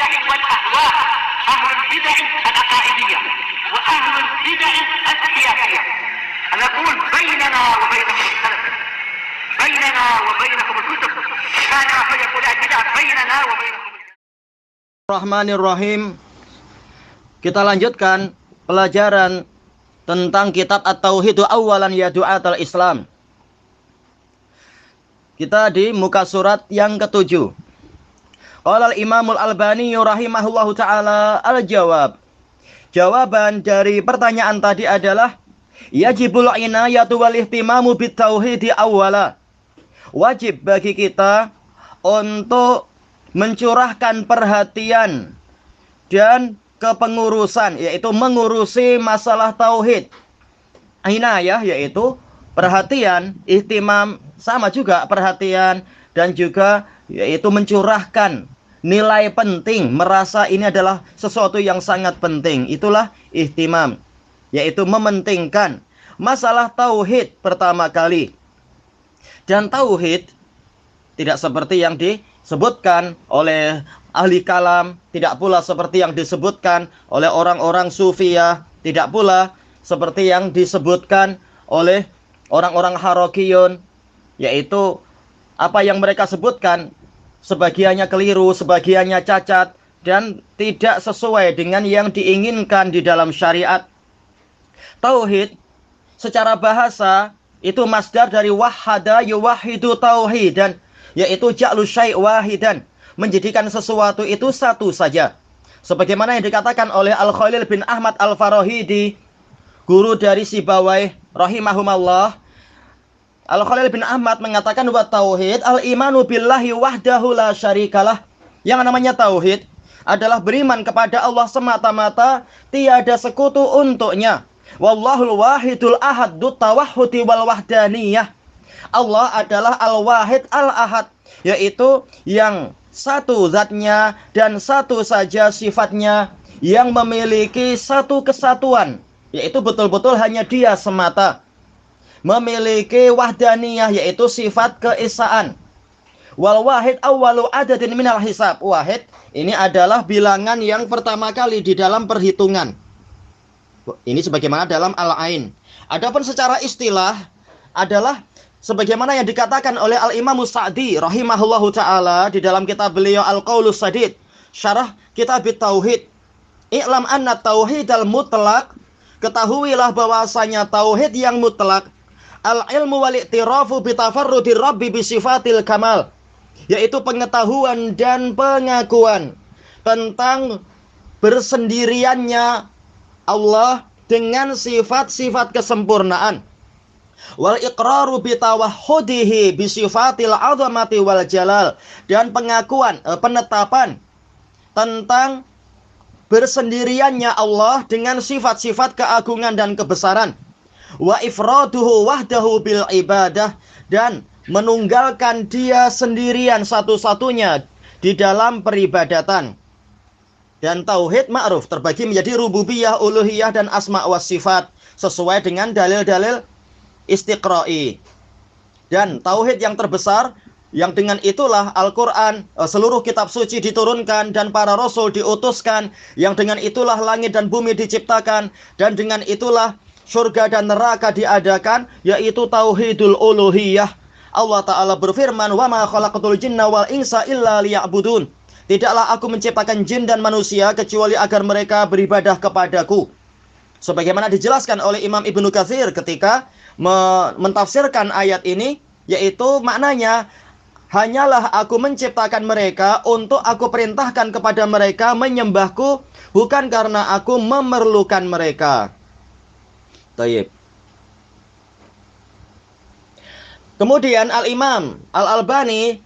البدع والأهواء، أهل البدع العقائدية وأهل البدع السياسية. نقول بيننا وبينكم السلف، بيننا وبينكم الكتب، كان فيقول البدع بيننا وبينكم. Bismillahirrahmanirrahim. Kita lanjutkan pelajaran tentang kitab At-Tauhid Awalan ya Du'atul Islam. Kita di muka surat yang ke-7. Qala al-Imamul Albani rahimahullahu taala al-jawab. Jawaban dari pertanyaan tadi adalah yajibul inayatu wal ihtimamu bit tauhid awwala. Wajib bagi kita untuk mencurahkan perhatian dan kepengurusan, yaitu mengurusi masalah tauhid. Inayah yaitu perhatian, ihtimam sama juga perhatian, dan juga yaitu mencurahkan nilai penting, merasa ini adalah sesuatu yang sangat penting. Itulah ihtimam, yaitu mementingkan masalah tauhid pertama kali. Dan tauhid tidak seperti yang disebutkan oleh ahli kalam, tidak pula seperti yang disebutkan oleh orang-orang sufiyah, tidak pula seperti yang disebutkan oleh orang-orang harokiyun, yaitu apa yang mereka sebutkan sebagiannya keliru, sebagiannya cacat, dan tidak sesuai dengan yang diinginkan di dalam syariat. Tauhid secara bahasa itu masdar dari wahada yuwahidu tauhidan, yaitu ja'lu syai' wahidan, menjadikan sesuatu itu satu saja. Sebagaimana yang dikatakan oleh Al-Khalil bin Ahmad Al-Farahidi, guru dari Sibawayh rahimahumallah. Al-Khalil bin Ahmad mengatakan wa tauhid al-imanu billahi wahdahu la syarikalah. Yang namanya tauhid adalah beriman kepada Allah semata-mata, tiada sekutu untuknya. Wallahul wahidul ahad dut tawahhudi wal wahdaniyah. Allah adalah al-wahid al-ahad, yaitu yang satu zatnya dan satu saja sifatnya, yang memiliki satu kesatuan, yaitu betul-betul hanya dia semata. Memiliki wahdaniyah, yaitu sifat keesaan. Wal wahid awwalu adadin minal hisab. Wahid ini adalah bilangan yang pertama kali di dalam perhitungan. Ini sebagaimana dalam Al-Ain. Adapun secara istilah adalah sebagaimana yang dikatakan oleh Al-Imam Sa'di rahimahullahu ta'ala di dalam kitab beliau Al-Qaulus Sadid, syarah kitab Tauhid. I'lam anna tauhidal mutlaq, ketahuilah bahwasanya tauhid yang mutlak, al-ilmu wal i'tirafu bi tafarrudir rabbi bi sifatil kamal, yaitu pengetahuan dan pengakuan tentang bersendiriannya Allah dengan sifat-sifat kesempurnaan. Wal iqraru bi tawahhudihi bi sifatil 'azamati wal jalal, dan pengakuan penetapan tentang bersendiriannya Allah dengan sifat-sifat keagungan dan kebesaran. Wa ifraduhu wahdahu bil ibadah, dan menunggalkan dia sendirian satu-satunya di dalam peribadatan. Dan tauhid ma'ruf terbagi menjadi rububiyah, uluhiyah, dan asma' was sifat sesuai dengan dalil-dalil istiqra'i. Dan tauhid yang terbesar, yang dengan itulah Al-Quran, seluruh kitab suci diturunkan dan para rasul diutuskan, yang dengan itulah langit dan bumi diciptakan, dan dengan itulah surga dan neraka diadakan, yaitu tauhidul uluhiyah. Allah Ta'ala berfirman, wa ma khalaqatul jinna wal insa illa liya'budun. Tidaklah aku menciptakan jin dan manusia kecuali agar mereka beribadah kepadaku. Sebagaimana dijelaskan oleh Imam Ibnu Katsir ketika mentafsirkan ayat ini, yaitu maknanya, hanyalah aku menciptakan mereka untuk aku perintahkan kepada mereka menyembahku, bukan karena aku memerlukan mereka. Tayyib. Kemudian Al-Imam Al-Albani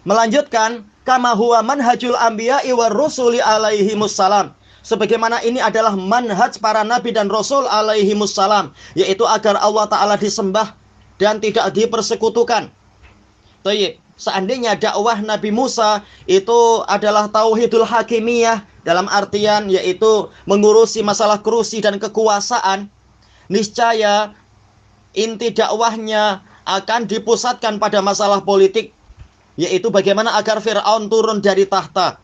melanjutkan, kama huwa manhajul anbiya'i war rusuli alaihimussalam, sebagaimana ini adalah manhaj para nabi dan rasul alaihimussalam, yaitu agar Allah Ta'ala disembah dan tidak dipersekutukan. Tayyib. Seandainya dakwah Nabi Musa itu adalah tauhidul hakimiyah, dalam artian yaitu mengurusi masalah kursi dan kekuasaan, niscaya inti dakwahnya akan dipusatkan pada masalah politik, yaitu bagaimana agar Fir'aun turun dari tahta.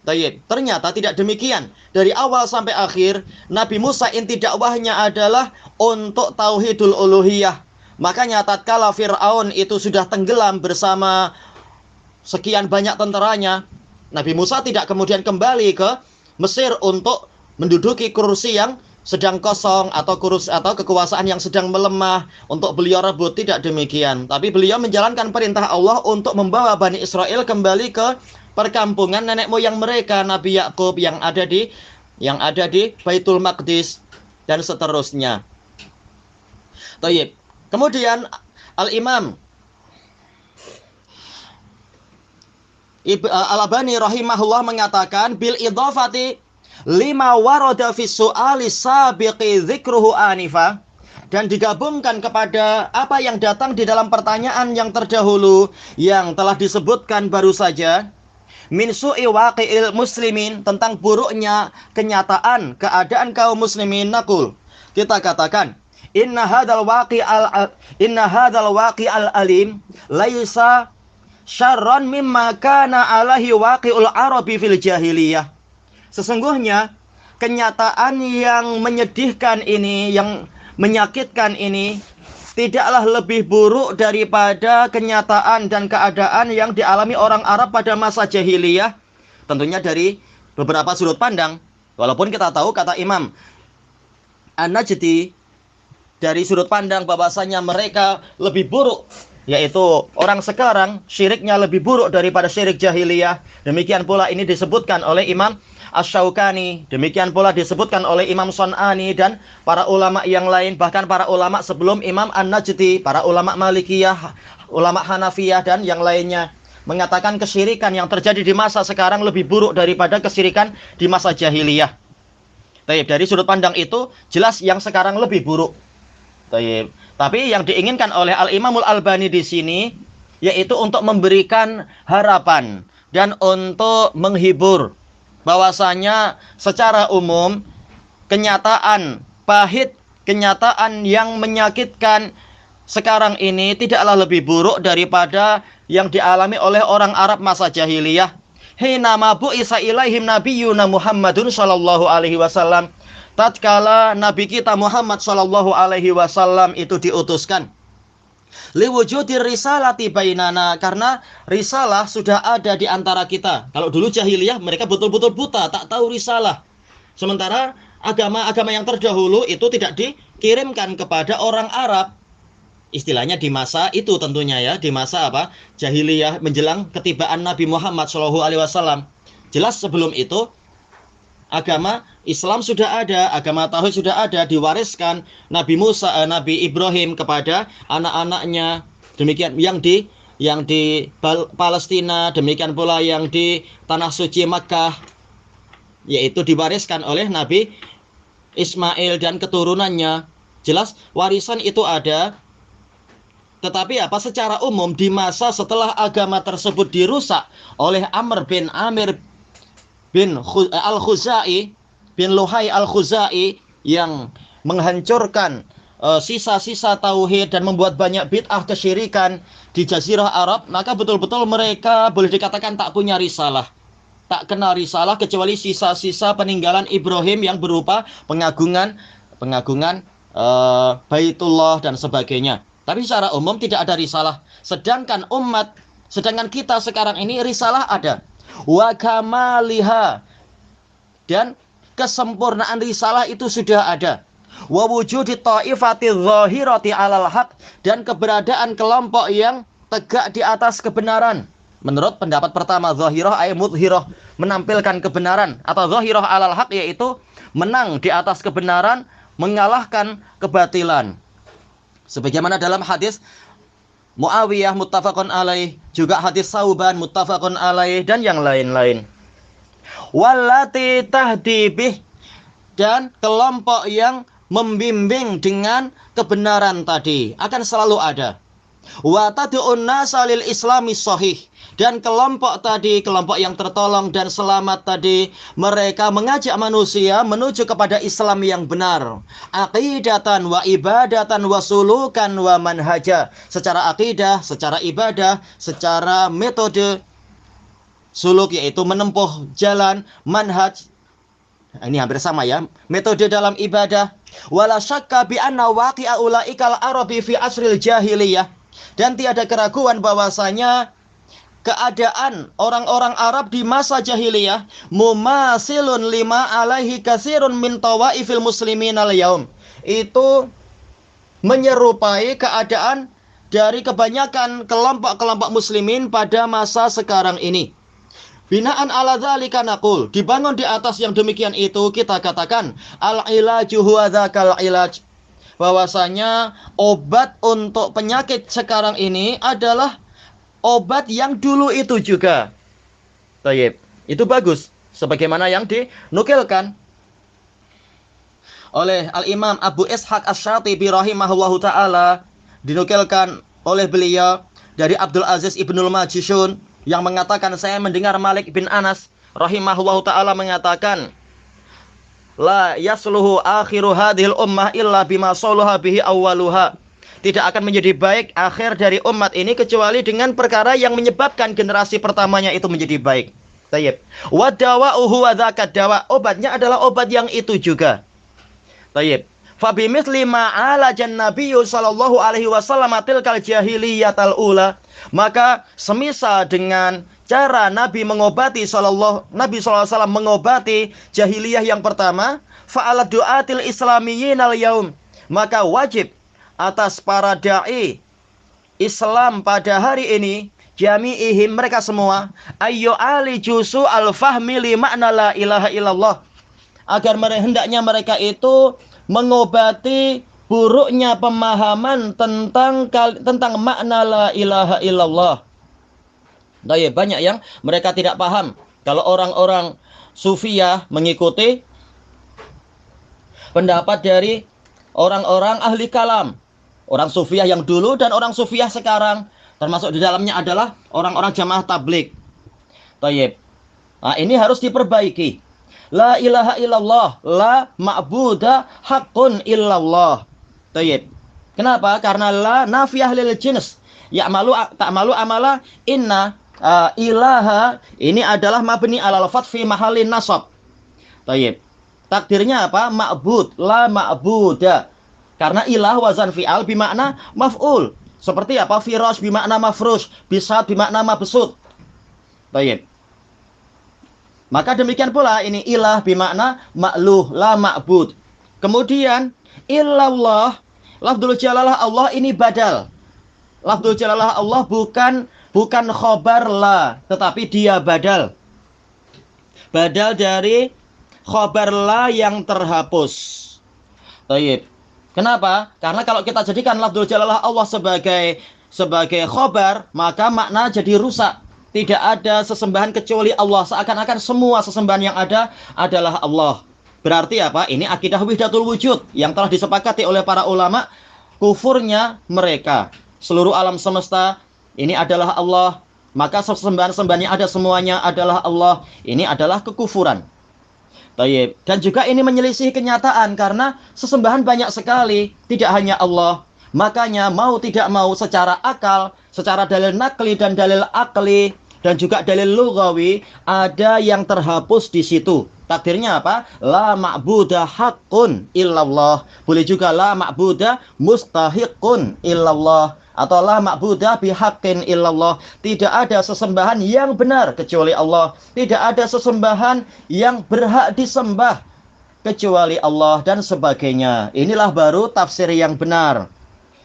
Tayyib. Ternyata tidak demikian. Dari awal sampai akhir, Nabi Musa inti dakwahnya adalah untuk tauhidul uluhiyah. Makanya tatkala Fir'aun itu sudah tenggelam bersama sekian banyak tentaranya, Nabi Musa tidak kemudian kembali ke Mesir untuk menduduki kursi yang sedang kosong atau kekuasaan yang sedang melemah untuk beliau rebut. Tidak demikian. Tapi beliau menjalankan perintah Allah untuk membawa Bani Israel kembali ke perkampungan nenek moyang mereka, Nabi Yakub yang ada di Baitul Maqdis dan seterusnya. Tayyib. Kemudian Al-Imam Al-Albani rahimahullah mengatakan bil idhafati lima warada fi su'ali sabiqi dzikruhu anifa, dan digabungkan kepada apa yang datang di dalam pertanyaan yang terdahulu yang telah disebutkan baru saja, min su'i waqi'il muslimin, tentang buruknya kenyataan keadaan kaum muslimin, naqul, kita katakan inna hadzal waqi'al alim laisa syarran mimma kana alaihi waqi'ul arabi fil jahiliyah. Sesungguhnya kenyataan yang menyedihkan ini, yang menyakitkan ini, tidaklah lebih buruk daripada kenyataan dan keadaan yang dialami orang Arab pada masa jahiliyah. Tentunya dari beberapa sudut pandang. Walaupun kita tahu kata Imam An-Najdi dari sudut pandang bahwasanya mereka lebih buruk, yaitu orang sekarang syiriknya lebih buruk daripada syirik jahiliyah. Demikian pula ini disebutkan oleh Imam Asy-Syaukani, demikian pula disebutkan oleh Imam Son'ani dan para ulama yang lain, bahkan para ulama sebelum Imam An-Najdi, para ulama Malikiyah, ulama Hanafiyah dan yang lainnya, mengatakan kesyirikan yang terjadi di masa sekarang lebih buruk daripada kesyirikan di masa jahiliyah. Taib. Dari sudut pandang itu jelas yang sekarang lebih buruk. Taib. Tapi yang diinginkan oleh Al-Imamul Albani di sini yaitu untuk memberikan harapan dan untuk menghibur bahwasanya secara umum kenyataan pahit, kenyataan yang menyakitkan sekarang ini tidaklah lebih buruk daripada yang dialami oleh orang Arab masa jahiliyah. Hina ma bu'isa ilaihim nabiyyuna Muhammadun sallallahu alaihi wasallam, tatkala nabi kita Muhammad sallallahu alaihi wasallam itu diutuskan. Liwujudir risalati bainana, karena risalah sudah ada di antara kita. Kalau dulu jahiliyah mereka betul-betul buta, tak tahu risalah. Sementara agama-agama yang terdahulu itu tidak dikirimkan kepada orang Arab. Istilahnya di masa itu tentunya ya, di masa apa? Jahiliyah menjelang ketibaan Nabi Muhammad SAW. Jelas sebelum itu agama Islam sudah ada, agama tauhid sudah ada, diwariskan Nabi Musa, Nabi Ibrahim kepada anak-anaknya. Demikian yang di Palestina, demikian pula yang di tanah suci Makkah, yaitu diwariskan oleh Nabi Ismail dan keturunannya. Jelas warisan itu ada. Tetapi apa, secara umum di masa setelah agama tersebut dirusak oleh Amr bin Amir bin Al-Khuzai bin Luhai Al-Khuzai yang menghancurkan sisa-sisa tauhid dan membuat banyak bid'ah kesyirikan di Jazirah Arab, maka betul-betul mereka boleh dikatakan tak punya risalah, tak kenal risalah kecuali sisa-sisa peninggalan Ibrahim yang berupa pengagungan Baitullah dan sebagainya. Tapi secara umum tidak ada risalah. Sedangkan kita sekarang ini risalah ada. Wa kamaliha, dan kesempurnaan risalah itu sudah ada. Wa wujudi ta'ifati dhahirati 'alal haq, dan keberadaan kelompok yang tegak di atas kebenaran. Menurut pendapat pertama, zahirah ay mudhirah, menampilkan kebenaran, atau zahirah 'alal haq yaitu menang di atas kebenaran, mengalahkan kebatilan. Sebagaimana dalam hadis Muawiyah muttafaqun alaih, juga hadis Sauban muttafaqun alaih, dan yang lain-lain. Wallati tahdibih, dan kelompok yang membimbing dengan kebenaran tadi akan selalu ada. Wa tad'un nasa lil islami shahih, dan kelompok tadi, kelompok yang tertolong dan selamat tadi, mereka mengajak manusia menuju kepada Islam yang benar, aqidatan wa ibadatan wa sulukan wa manhaja, secara akidah, secara ibadah, secara metode suluk yaitu menempuh jalan, manhaj. Ini hampir sama ya, metode dalam ibadah. Wala syakka bi anna waqi'a ulaikal arabi fi asril jahiliyah. Dan tiada keraguan bahwasanya keadaan orang-orang Arab di masa jahiliyah mumasilun lima alaihi katsirun min tawaifil muslimin al-yaum. Itu menyerupai keadaan dari kebanyakan kelompok-kelompok muslimin pada masa sekarang ini. Binaan ala dzalika naqul, dibangun di atas yang demikian itu kita katakan al-ilaju huwa dzakal ilaj, bahwasanya obat untuk penyakit sekarang ini adalah obat yang dulu itu juga. Tayyib. Itu bagus sebagaimana yang dinukilkan oleh Al-Imam Abu Ishaq Asy-Syatibi rahimahullahu taala, dinukilkan oleh beliau dari Abdul Aziz Ibnul Majishun yang mengatakan, saya mendengar Malik bin Anas rahimahullahu taala mengatakan, la yasluhu akhiru hadhil ummah illa bima salaha bihi awwaluha. Tidak akan menjadi baik akhir dari umat ini kecuali dengan perkara yang menyebabkan generasi pertamanya itu menjadi baik. Tayyib. Wa dawa'uhu wa dzakat dawa. Obatnya adalah obat yang itu juga. Tayyib. Fa bimithli ma 'alajan nabiyyu sallallahu alaihi wasallam tilkal jahiliyatal ula. Maka semisal dengan cara Nabi mengobati Nabi sallallahu alaihi wasallam mengobati jahiliyah yang pertama, fa'ala du'atil islamiyyin al-yaum. Maka wajib atas para dai Islam pada hari ini, jami'ihim mereka semua, ayyu ali jusu al-fahmi li makna la ilaha illallah, agar hendaknya mereka itu mengobati buruknya pemahaman tentang makna la ilaha illallah. Banyak yang mereka tidak paham. Kalau orang-orang sufiyah mengikuti pendapat dari orang-orang ahli kalam, orang sufiyah yang dulu dan orang sufiyah sekarang, termasuk di dalamnya adalah orang-orang jamaah tabligh. Tayyib. Nah, ini harus diperbaiki. La ilaha illallah, la ma'buda haqqun illallah. Tayyib. Kenapa? Karena la nafiyah lil jins. Ya'malu ta'malu amala inna ilaha ini adalah mabni alal fath fi mahallin nasab. Tayyib. Takdirnya apa? Ma'bud, la ma'buda. Karena ilah wazan fi'al bimakna maf'ul. Seperti apa? Firash bimakna mafrush, bisat bimakna mabsut. Tayyib. Maka demikian pula ini ilah bimakna ma'luh, la ma'bud. Kemudian illallah, lafdzul jalalah Allah ini badal. Lafdzul jalalah Allah bukan khobar la, tetapi dia badal. Badal dari khobar la yang terhapus. Tayyib. Kenapa? Karena kalau kita jadikan lafdzul jalalah Allah sebagai khobar, maka makna jadi rusak. Tidak ada sesembahan kecuali Allah. Seakan-akan semua sesembahan yang ada adalah Allah. Berarti apa? Ini akidah wahdatul wujud yang telah disepakati oleh para ulama. Kufurnya mereka. Seluruh alam semesta ini adalah Allah. Maka sesembahan-sembahan yang ada semuanya adalah Allah. Ini adalah kekufuran. Dan juga ini menyelisih kenyataan karena sesembahan banyak sekali, tidak hanya Allah. Makanya mau tidak mau secara akal, secara dalil nakli dan dalil akli dan juga dalil lughawi ada yang terhapus di situ. Takdirnya apa? La ma'buda haqqun illallah. Boleh juga la ma'buda mustahiqun illallah. Atau la ma'budah bihaqqin illallah. Tidak ada sesembahan yang benar kecuali Allah. Tidak ada sesembahan yang berhak disembah kecuali Allah dan sebagainya. Inilah baru tafsir yang benar.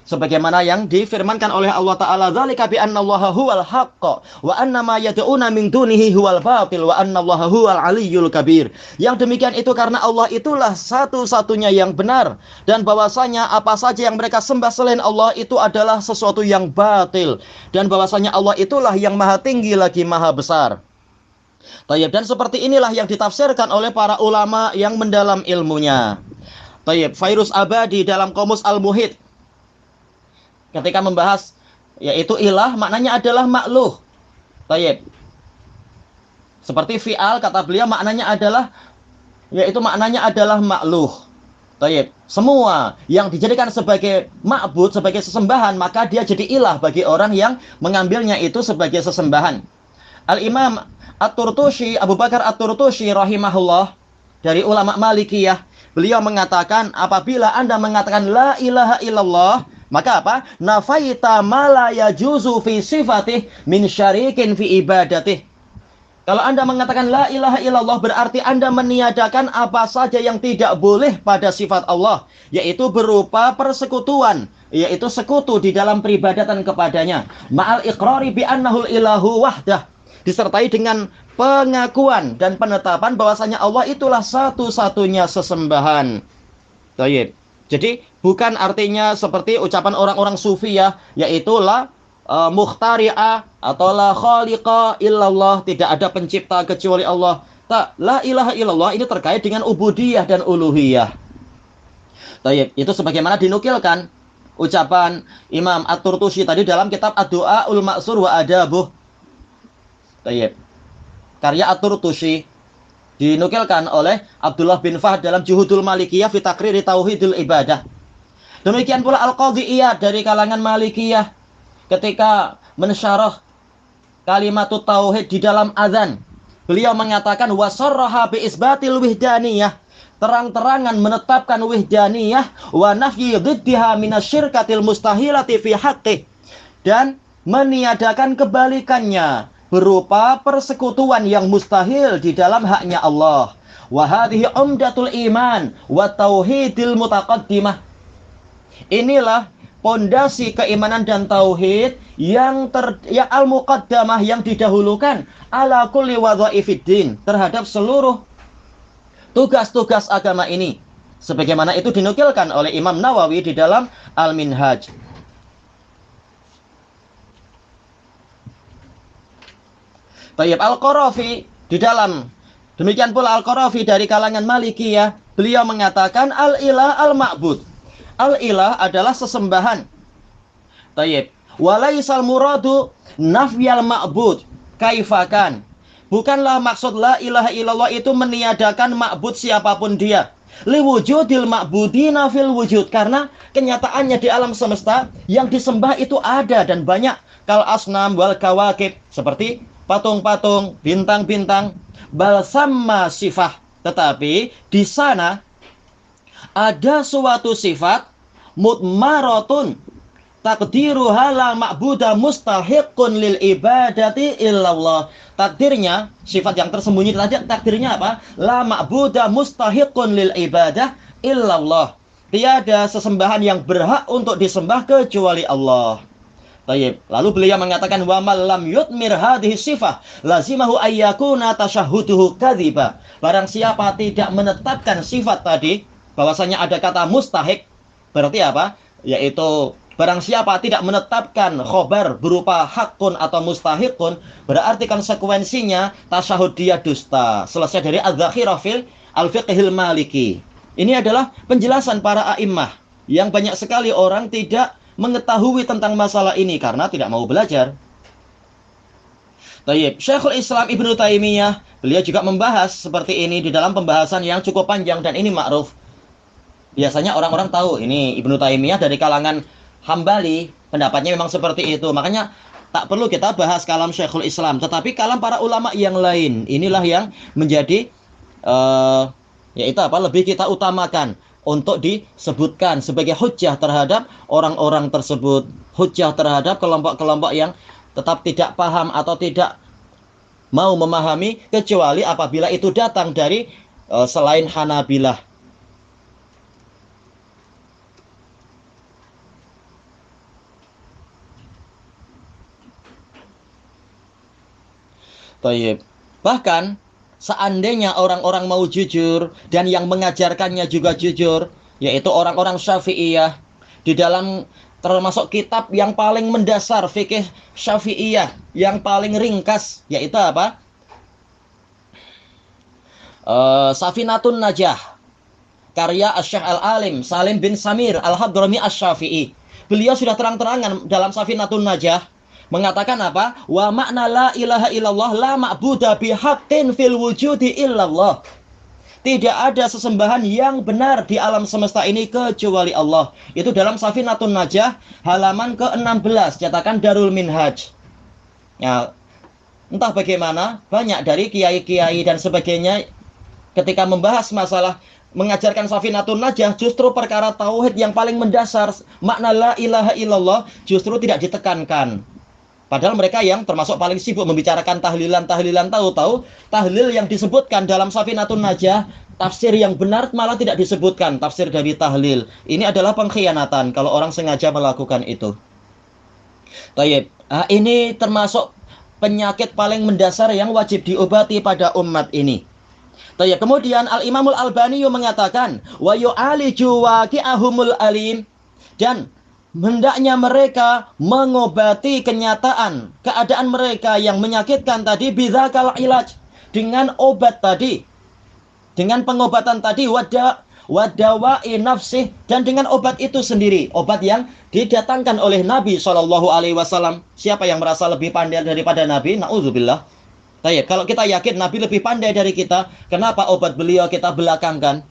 Sebagaimana yang difirmankan oleh Allah Ta'ala, dzalika bi annallaha huwal haqq wa anna ma yad'una min dunihi huwal batil wa annallaha huwal aliyyul kabir. Yang demikian itu karena Allah itulah satu-satunya yang benar dan bahwasanya apa saja yang mereka sembah selain Allah itu adalah sesuatu yang batil dan bahwasanya Allah itulah yang maha tinggi lagi maha besar. Tayyib. Dan seperti inilah yang ditafsirkan oleh para ulama yang mendalam ilmunya. Tayyib. Fairuz Abadi dalam Qomus Al-Muhit ketika membahas yaitu ilah maknanya adalah makluh. Tayyib. Seperti fi'al kata beliau maknanya adalah yaitu maknanya adalah makluh. Tayyib. Semua yang dijadikan sebagai ma'bud, sebagai sesembahan, maka dia jadi ilah bagi orang yang mengambilnya itu sebagai sesembahan. Al-Imam At-Turtusi, Abu Bakar At-Turtusi rahimahullah, dari ulama Malikiyah, beliau mengatakan apabila Anda mengatakan la ilaha illallah, maka apa? Nafaita ma la yajuzu fi sifatih min syarikin fi ibadatih. Kalau Anda mengatakan la ilaha illallah, berarti Anda meniadakan apa saja yang tidak boleh pada sifat Allah, yaitu berupa persekutuan, yaitu sekutu di dalam peribadatan kepadanya. Ma'al iqrari bi annahul ilahu wahdah, disertai dengan pengakuan dan penetapan bahwasanya Allah itulah satu-satunya sesembahan. Baik. Jadi bukan artinya seperti ucapan orang-orang sufi ya, yaitu la mukhtari'ah atau la khaliqa illallah, tidak ada pencipta kecuali Allah. Tak, la ilaha illallah ini terkait dengan ubudiyah dan uluhiyah. Baik, itu sebagaimana dinukilkan ucapan Imam At-Turtusi tadi dalam kitab Ad-Du'aul Ma'sur wa Adabuh. Baik. Karya At-Turtusi dinukilkan oleh Abdullah bin Fahd dalam Juhudul Malikiyah fi Taqriri Tauhidul Ibadah. Demikian pula Al-Qadhi Iyad dari kalangan Malikiyah ketika mensyarah kalimatut tauhid di dalam azan, beliau mengatakan wasarraha bi isbatil wihdaniyah, terang-terangan menetapkan wihdaniyah wa nafyi dhiddiha minasyirkatil mustahilati fi haqqih, dan meniadakan kebalikannya berupa persekutuan yang mustahil di dalam haknya Allah. Wa hadhihi umdatul iman wa tauhidil mutaqaddimah. Inilah pondasi keimanan dan tauhid yang al-muqaddamah, yang didahulukan ala kulli wadha'ifiddin, terhadap seluruh tugas-tugas agama ini, sebagaimana itu dinukilkan oleh Imam Nawawi di dalam Al-Minhaj. Tayyib Al-Qarafi di dalam, demikian pula Al-Qarafi dari kalangan Malikiyah, beliau mengatakan al-ilah al-ma'bud. Al-ilah adalah sesembahan. Tayyib. Walaisal muradu nafyal ma'bud kaifakan. Bukanlah maksud la ilaha illallah itu meniadakan ma'bud siapapun dia. Liwujudil ma'budina fil wujud. Karena kenyataannya di alam semesta yang disembah itu ada dan banyak. Kal asnam wal kawakib. Seperti patung-patung, bintang-bintang. Bal samma sifah. Tetapi di sana ada suatu sifat mutmaratun takdiruha la ma'buda mustahiqun lil ibadati illallah. Takdirnya, sifat yang tersembunyi tadi, takdirnya apa? La ma'buda mustahiqun lil ibadah illallah. Tiada sesembahan yang berhak untuk disembah kecuali Allah. Tayyib. Lalu beliau mengatakan wa man lam yutmir hadhihi sifah lazimahu ayyakuna tasyahhuduhu kadziba. Barang siapa tidak menetapkan sifat tadi, bahwasanya ada kata mustahik, berarti apa? Yaitu barang siapa tidak menetapkan khobar berupa hakun atau mustahikun, berarti konsekuensinya tasyahud dia dusta. Selesai dari Az-Zakhirah fil Al-Fiqhil Maliki. Ini adalah penjelasan para a'immah yang banyak sekali orang tidak mengetahui tentang masalah ini karena tidak mau belajar. Tayyib. Syekhul Islam Ibnu Taimiyah, beliau juga membahas seperti ini di dalam pembahasan yang cukup panjang, dan ini ma'ruf. Biasanya orang-orang tahu ini Ibnu Taimiyah dari kalangan Hambali, pendapatnya memang seperti itu. Makanya tak perlu kita bahas kalam Syekhul Islam, tetapi kalam para ulama yang lain inilah yang menjadi yaitu apa? Lebih kita utamakan untuk disebutkan sebagai hujjah terhadap orang-orang tersebut, hujjah terhadap kelompok-kelompok yang tetap tidak paham atau tidak mau memahami, kecuali apabila itu datang dari selain Hanabilah. Tayyib. Bahkan seandainya orang-orang mau jujur dan yang mengajarkannya juga jujur, yaitu orang-orang Syafi'iyah, di dalam termasuk kitab yang paling mendasar fikih Syafi'iyah, yang paling ringkas, yaitu apa? Safinatun Najah, karya Asy-Syaikh Al-Alim Salim bin Samir Al-Hadrami Asy-Syafi'i. Beliau sudah terang-terangan dalam Safinatun Najah mengatakan apa? Wa makna la ilaha illallah la ma'buda bihaqqin fil wujudi illallah. Tidak ada sesembahan yang benar di alam semesta ini kecuali Allah. Itu dalam Safinatun Najah halaman ke-16, cetakan Darul Minhaj. Ya. Entah bagaimana, banyak dari kiai-kiai dan sebagainya ketika membahas masalah mengajarkan Safinatun Najah, justru perkara tauhid yang paling mendasar, makna la ilaha illallah justru tidak ditekankan. Padahal mereka yang termasuk paling sibuk membicarakan tahlilan, tahu-tahu tahlil yang disebutkan dalam Safinatun Najah, tafsir yang benar malah tidak disebutkan tafsir dari tahlil. Ini adalah pengkhianatan kalau orang sengaja melakukan itu. Tayyib. Ini termasuk penyakit paling mendasar yang wajib diobati pada umat ini. Tayyib. Kemudian Al-Imamul Albani mengatakan, wa yu'aliju waqi'ahumul alim, dan hendaknya mereka mengobati kenyataan keadaan mereka yang menyakitkan tadi bidzakal ilaj, dengan obat tadi, dengan pengobatan tadi, wadawa'i nafsih, dan dengan obat itu sendiri, obat yang didatangkan oleh Nabi SAW. Siapa yang merasa lebih pandai daripada Nabi? Na'udzubillah. Baik, kalau kita yakin Nabi lebih pandai dari kita, kenapa obat beliau kita belakangkan?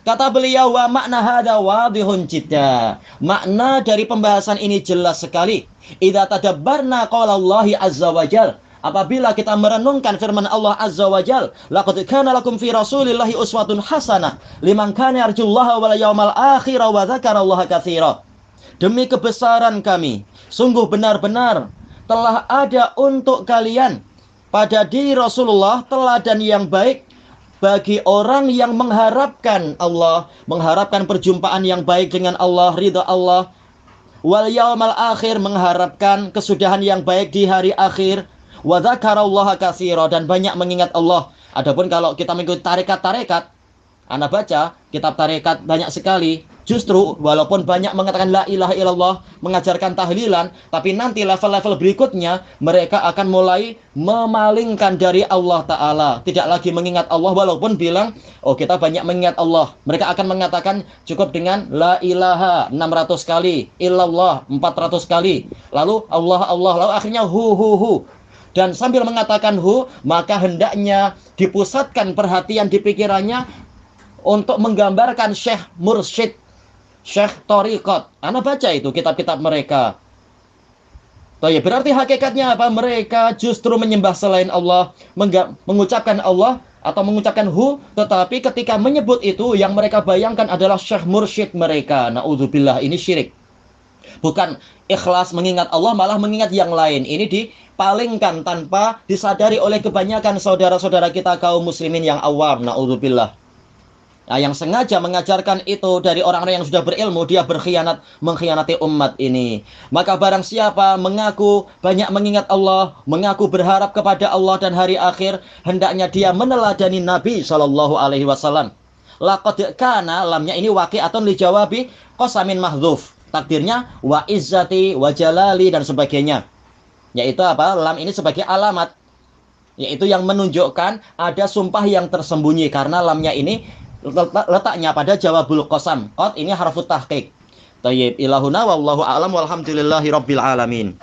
Kata beliau, wa makna hadza wadihun jidda. Makna dari pembahasan ini jelas sekali. Idza tadabbarna qaulallahi azza wajal. Apabila kita merenungkan firman Allah azza wajal, laqad kana lakum fi rasulillahi uswatun hasanah liman kana yarjullaha wal yawmal akhir wa dzakarallaha katsira. Demi kebesaran kami, sungguh benar-benar telah ada untuk kalian pada diri Rasulullah teladan yang baik bagi orang yang mengharapkan Allah, mengharapkan perjumpaan yang baik dengan Allah, ridha Allah, wal yaumal akhir, mengharapkan kesudahan yang baik di hari akhir, wa dzakarallaha katsira, dan banyak mengingat Allah. Adapun kalau kita mengikuti tarekat-tarekat, Anda baca kitab tarekat banyak sekali, justru walaupun banyak mengatakan la ilaha illallah, mengajarkan tahlilan, tapi nanti level-level berikutnya mereka akan mulai memalingkan dari Allah Ta'ala, tidak lagi mengingat Allah walaupun bilang, oh kita banyak mengingat Allah. Mereka akan mengatakan cukup dengan la ilaha 600 kali, illallah 400 kali, lalu Allah, lalu akhirnya hu. Dan sambil mengatakan hu, maka hendaknya dipusatkan perhatian di pikirannya untuk menggambarkan syekh mursyid, syekh tariqat. Anda baca itu kitab-kitab mereka. Berarti hakikatnya apa? Mereka justru menyembah selain Allah, mengucapkan Allah atau mengucapkan hu, tetapi ketika menyebut itu yang mereka bayangkan adalah syekh mursyid mereka. Na'udzubillah, ini syirik. Bukan ikhlas mengingat Allah, malah mengingat yang lain. Ini dipalingkan tanpa disadari oleh kebanyakan saudara-saudara kita kaum muslimin yang awam. Na'udzubillah. Nah, yang sengaja mengajarkan itu dari orang-orang yang sudah berilmu, dia mengkhianati umat ini. Maka barang siapa mengaku banyak mengingat Allah, mengaku berharap kepada Allah dan hari akhir, hendaknya dia meneladani Nabi SAW. Laqad kana, lamnya ini waqi'atun li jawabi qasamin mahdzuf. Takdirnya wa izzati wa jalali dan sebagainya. Yaitu apa? Lam ini sebagai alamat, yaitu yang menunjukkan ada sumpah yang tersembunyi, karena lamnya ini letaknya pada jawabul qasam. Qad ini harfut tahqiq. Tayyib, ilahuna wallahu a'lam walhamdulillahi rabbil alamin.